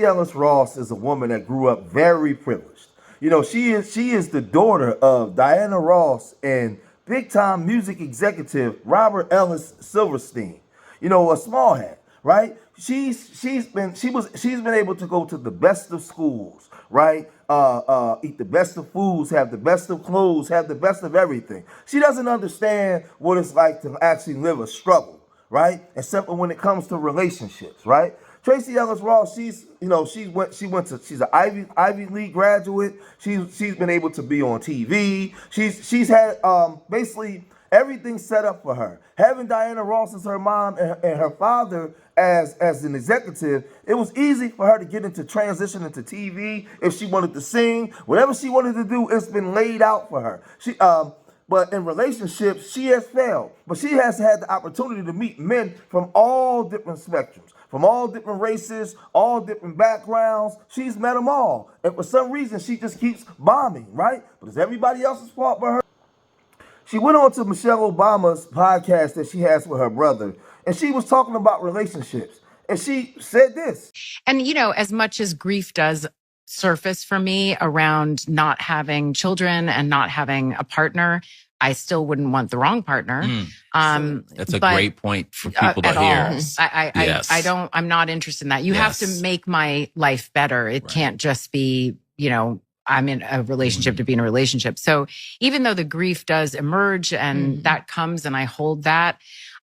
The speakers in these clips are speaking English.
Tracee Ellis Ross is a woman that grew up very privileged. She is the daughter of Diana Ross and big time music executive Robert Ellis Silverstein. A small hat, right? She's been able to go to the best of schools, right? Eat the best of foods, have the best of clothes, have the best of everything. She doesn't understand what it's like to actually live a struggle, right? Except for when it comes to relationships, right? Tracee Ellis Ross, she's an Ivy League graduate. She's been able to be on TV. She's had basically everything set up for her. Having Diana Ross as her mom and her father as an executive, it was easy for her to get into transition into TV if she wanted to sing. Whatever she wanted to do, it's been laid out for her. But in relationships, she has failed. But she has had the opportunity to meet men from all different spectrums, from all different races, all different backgrounds. She's met them all. And for some reason, she just keeps bombing, right? But it's everybody else's fault but her. She went on to Michelle Obama's podcast that she has with her brother, and she was talking about relationships. And she said this. And, as much as grief does surface for me around not having children and not having a partner, I still wouldn't want the wrong partner. That's a great point for people to hear. I'm not interested in that. You have to make my life better. It can't just be, I'm in a relationship to be in a relationship. So even though the grief does emerge and that comes and I hold that,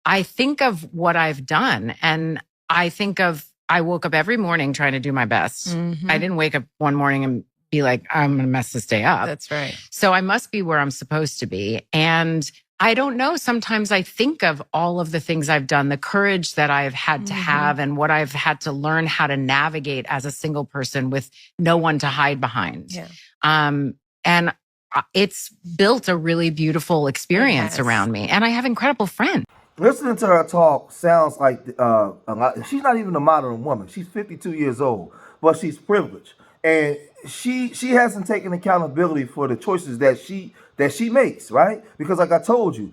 I think of what I've done and I woke up every morning trying to do my best. I didn't wake up one morning and be like, I'm going to mess this day up. That's right. So I must be where I'm supposed to be. And I don't know. Sometimes I think of all of the things I've done, the courage that I've had to have and what I've had to learn how to navigate as a single person with no one to hide behind. Yeah. And it's built a really beautiful experience around me. And I have incredible friends. Listening to her talk sounds like a lot. She's not even a modern woman. She's 52 years old, but she's privileged. And she hasn't taken accountability for the choices that she makes, right? Because like I told you,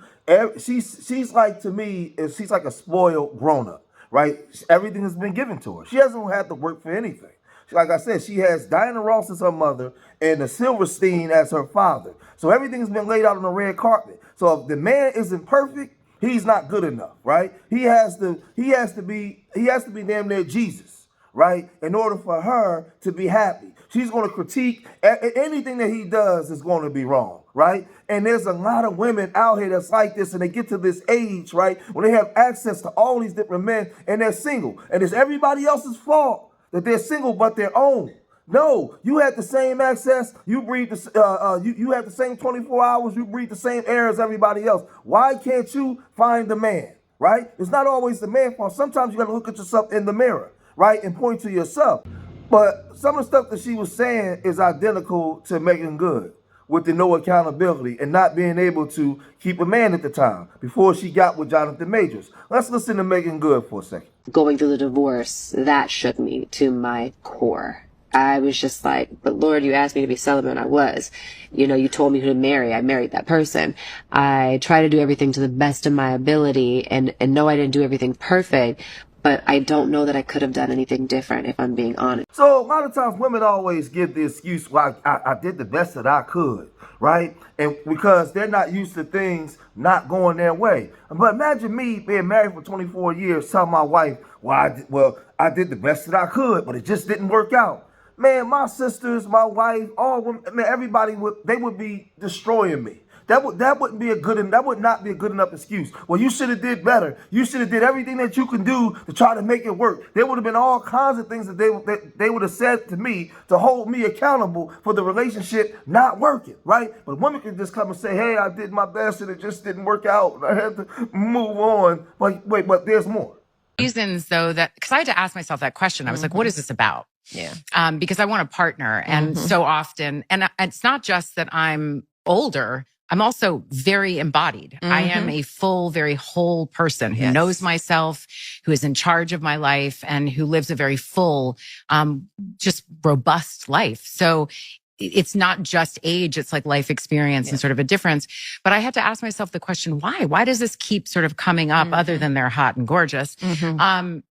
she's like, to me, she's like a spoiled grown-up, right? Everything has been given to her. She hasn't had to work for anything. Like I said, she has Diana Ross as her mother and the Silverstein as her father. So everything's been laid out on the red carpet. So if the man isn't perfect, he's not good enough, right? He has to be damn near Jesus, right? In order for her to be happy. She's going to critique anything that he does is going to be wrong, right? And there's a lot of women out here that's like this, and they get to this age, right, when they have access to all these different men and they're single. And it's everybody else's fault that they're single but their own. No, you had the same access. You breathe you have the same 24 hours. You breathe the same air as everybody else. Why can't you find the man, right? It's not always the man's fault. Sometimes you got to look at yourself in the mirror, right, and point to yourself. But some of the stuff that she was saying is identical to Megan Good with the no accountability and not being able to keep a man at the time before she got with Jonathan Majors. Let's listen to Megan Good for a second. Going through the divorce, that shook me to my core. I was just like, but Lord, you asked me to be celibate, and I was. You told me who to marry. I married that person. I try to do everything to the best of my ability, and no, I didn't do everything perfect, but I don't know that I could have done anything different, if I'm being honest. So a lot of times women always give the excuse, well, I did the best that I could, right? And because they're not used to things not going their way. But imagine me being married for 24 years, telling my wife, I did the best that I could, but it just didn't work out. Man, my sisters, my wife, all women, man, everybody would be destroying me. That would not be a good enough excuse. Well, you should have did better. You should have did everything that you can do to try to make it work. There would have been all kinds of things that they would have said to me to hold me accountable for the relationship not working, right? But women can just come and say, hey, I did my best and it just didn't work out. I had to move on. But there's more. Reasons though because I had to ask myself that question. I was like, what is this about? Yeah. Because I want a partner. And so often, and it's not just that I'm older, I'm also very embodied. I am a full, very whole person who knows myself, who is in charge of my life, and who lives a very full, just robust life. So it's not just age, it's like life experience and sort of a difference. But I had to ask myself the question, why? Why does this keep sort of coming up other than they're hot and gorgeous?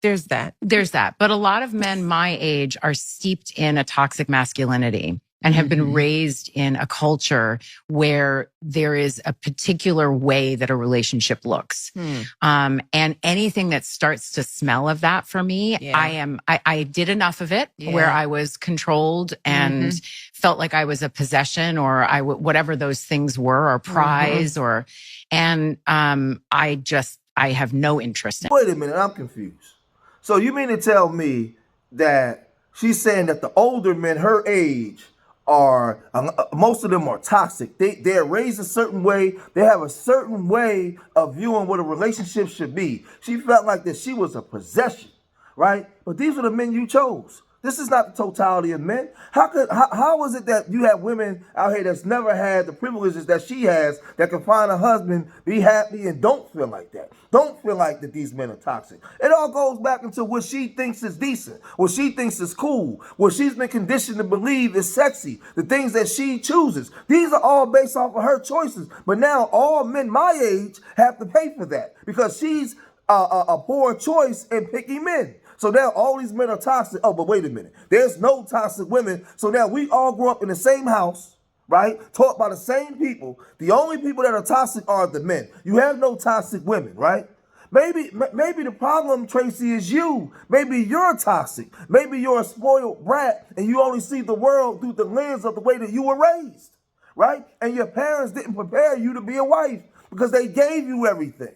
There's that. There's that. But a lot of men my age are steeped in a toxic masculinity and have been raised in a culture where there is a particular way that a relationship looks. And anything that starts to smell of that for me, I did enough of it where I was controlled and felt like I was a possession or whatever those things were, or prize and I have no interest in it. Wait a minute, I'm confused. So you mean to tell me that she's saying that the older men her age are, most of them are toxic. They're raised a certain way. They have a certain way of viewing what a relationship should be. She felt like that she was a possession, right? But these are the men you chose. This is not the totality of men. How is it that you have women out here that's never had the privileges that she has, that can find a husband, be happy, and don't feel like that? Don't feel like that these men are toxic. It all goes back into what she thinks is decent, what she thinks is cool, what she's been conditioned to believe is sexy, the things that she chooses. These are all based off of her choices. But now all men my age have to pay for that because she's a poor choice in picking men. So now all these men are toxic. Oh, but wait a minute. There's no toxic women. So now we all grew up in the same house, right? Taught by the same people. The only people that are toxic are the men. You have no toxic women, right? Maybe the problem, Tracee, is you. Maybe you're toxic. Maybe you're a spoiled brat and you only see the world through the lens of the way that you were raised, right? And your parents didn't prepare you to be a wife because they gave you everything.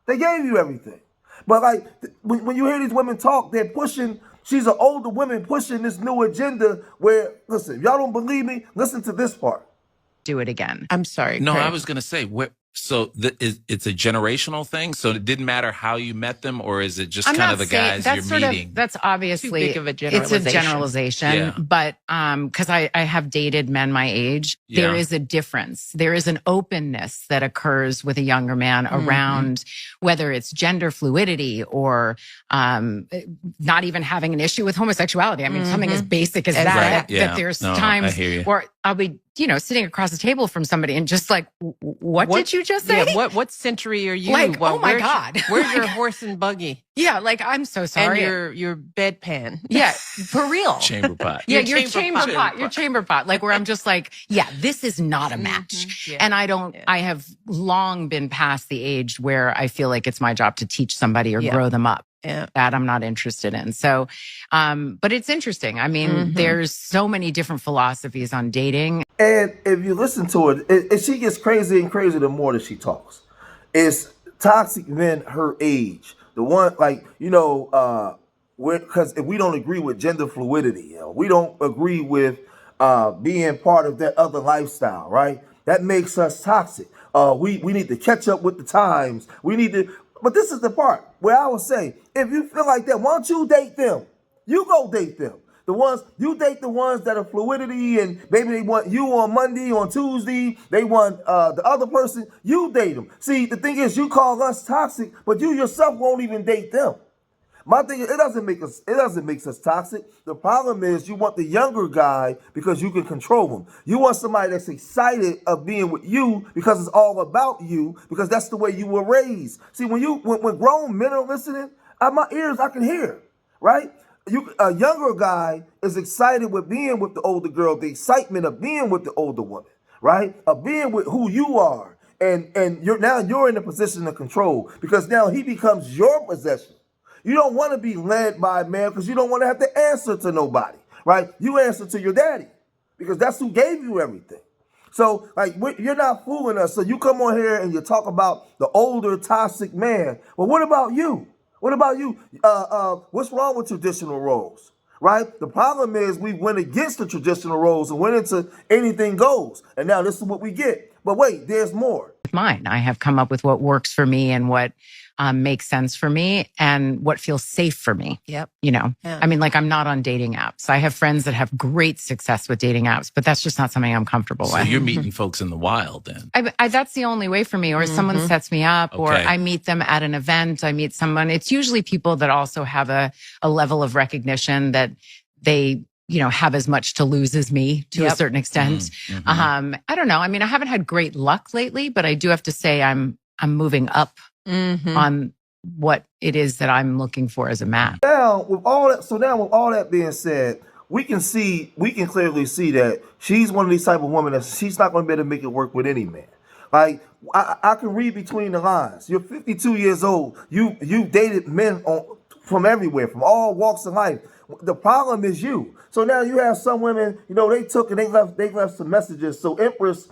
They gave you everything. But like when you hear these women talk, they're pushing, she's an older woman pushing this new agenda where, listen, if y'all don't believe me, listen to this part. Do it again. I'm sorry. No, Craig. I was going to say, it's a generational thing. So it didn't matter how you met them, or is it just kind of the guys you're meeting? That's obviously too big of a it's generalization. a generalization. Yeah. But because I have dated men my age, there is a difference. There is an openness that occurs with a younger man around whether it's gender fluidity or not even having an issue with homosexuality. I mean, something as basic as that. Right. That there's I times hear you. where I'll be, sitting across the table from somebody and just like, what did you just say? Yeah, what century are you? Like, oh my God. Where's your horse and buggy? Yeah, like, I'm so sorry. And your bedpan. Yeah, for real. Chamber pot. Yeah, your chamber pot. Your chamber pot. Like, where I'm just like, yeah, this is not a match. Yeah. And I have long been past the age where I feel like it's my job to teach somebody or grow them up. Yeah. That I'm not interested in. So, but it's interesting. I mean, there's so many different philosophies on dating. And if you listen to it, she gets crazy and crazy the more that she talks. It's toxic men her age. The one, like, because if we don't agree with gender fluidity, we don't agree with being part of that other lifestyle, right? That makes us toxic. We need to catch up with the times. But this is the part where I would say, if you feel like that, why don't you date them? You go date them. You date the ones that are fluidity and maybe they want you on Monday, on Tuesday, they want the other person, you date them. See, the thing is, you call us toxic, but you yourself won't even date them. My thing is, it doesn't make us toxic. The problem is you want the younger guy because you can control him. You want somebody that's excited of being with you because it's all about you, because that's the way you were raised. See, when grown men are listening, my ears I can hear, right? A younger guy is excited with being with the older girl, the excitement of being with the older woman, right? Of being with who you are. And you're in a position of control because now he becomes your possession. You don't want to be led by a man because you don't want to have to answer to nobody, right? You answer to your daddy because that's who gave you everything. So, like, you're not fooling us. So you come on here and you talk about the older toxic man. Well, what about you? What about you? What's wrong with traditional roles, right? The problem is we went against the traditional roles and went into anything goes. And now this is what we get. But wait, there's more. Mine. I have come up with what works for me and what makes sense for me and what feels safe for me. Yep. I mean, like, I'm not on dating apps. I have friends that have great success with dating apps, but that's just not something I'm comfortable with. So you're meeting folks in the wild then? That's the only way for me. Or someone sets me up, or I meet them at an event. I meet someone. It's usually people that also have a level of recognition that they have as much to lose as me to a certain extent. I don't know. I mean, I haven't had great luck lately, but I do have to say I'm moving up on what it is that I'm looking for as a match. Now with all that being said, we can clearly see that she's one of these type of women that she's not going to be able to make it work with any man. Like I can read between the lines. You're 52 years old. You dated men from everywhere, from all walks of life. The problem is you. So now you have some women, they took and they left some messages. So Empress,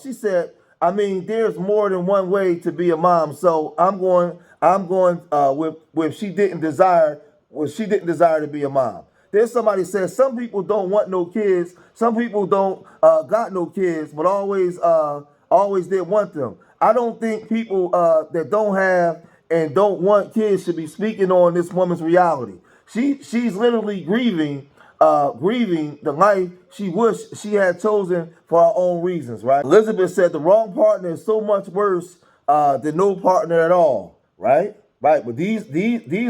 she said, I mean, there's more than one way to be a mom. So I'm going with she didn't desire to be a mom. There's somebody says some people don't want no kids. Some people don't got no kids, but always did want them. I don't think people that don't have and don't want kids should be speaking on this woman's reality. She's literally grieving the life she wished she had chosen for her own reasons, right? Elizabeth said the wrong partner is so much worse than no partner at all, right? Right, but these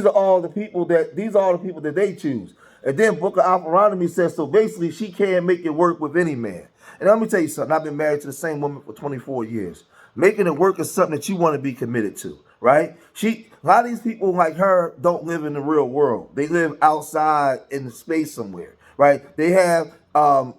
are all the people that they choose. And then Book of Alpharonomy says, so basically she can't make it work with any man. And let me tell you something, I've been married to the same woman for 24 years. Making it work is something that you want to be committed to, right? A lot of these people like her don't live in the real world. They live outside in the space somewhere, right? They have had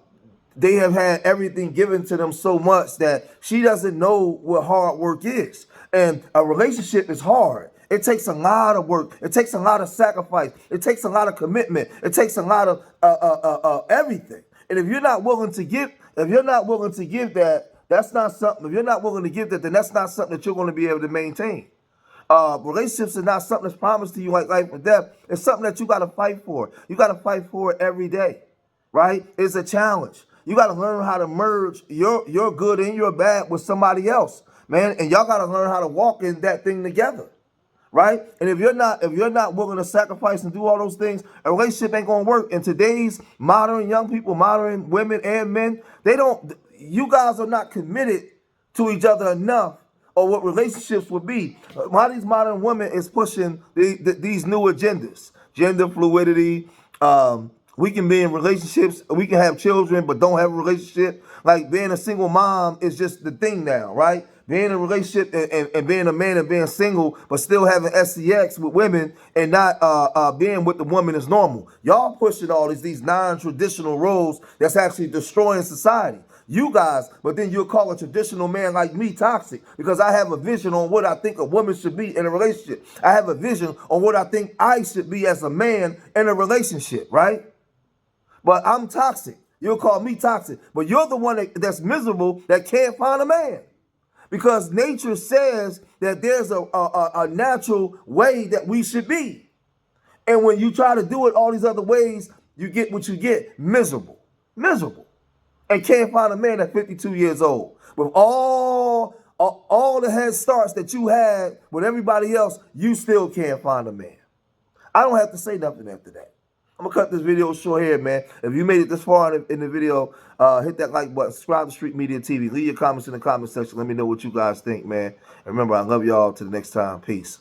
everything given to them so much that she doesn't know what hard work is. And a relationship is hard. It takes a lot of work. It takes a lot of sacrifice. It takes a lot of commitment. It takes a lot of everything. And if you're not willing to give that, that's not something. If you're not willing to give that, then that's not something that you're going to be able to maintain. Relationships are not something that's promised to you like life or death. It's something that you got to fight for. You got to fight for it every day, right? It's a challenge. You got to learn how to merge your good and your bad with somebody else, man. And y'all got to learn how to walk in that thing together, right? And if you're not willing to sacrifice and do all those things, a relationship ain't gonna work. And today's modern young people, modern women and men, you guys are not committed to each other enough, or what relationships would be. A lot of these modern women is pushing these new agendas, gender fluidity. We can be in relationships, we can have children, but don't have a relationship. Like being a single mom is just the thing now, right? Being in a relationship and being a man and being single, but still having sex with women and not being with the woman is normal. Y'all pushing all these non-traditional roles that's actually destroying society. You guys, but then you'll call a traditional man like me toxic because I have a vision on what I think a woman should be in a relationship. I have a vision on what I think I should be as a man in a relationship, right? But I'm toxic. You'll call me toxic. But you're the one that's miserable that can't find a man. Because nature says that there's a natural way that we should be. And when you try to do it all these other ways, you get what you get, miserable. Miserable. And can't find a man at 52 years old. With all the head starts that you had with everybody else, you still can't find a man. I don't have to say nothing after that. I'm going to cut this video short here, man. If you made it this far in the video, hit that like button, subscribe to Street Media TV. Leave your comments in the comment section. Let me know what you guys think, man. And remember, I love y'all. Till the next time. Peace.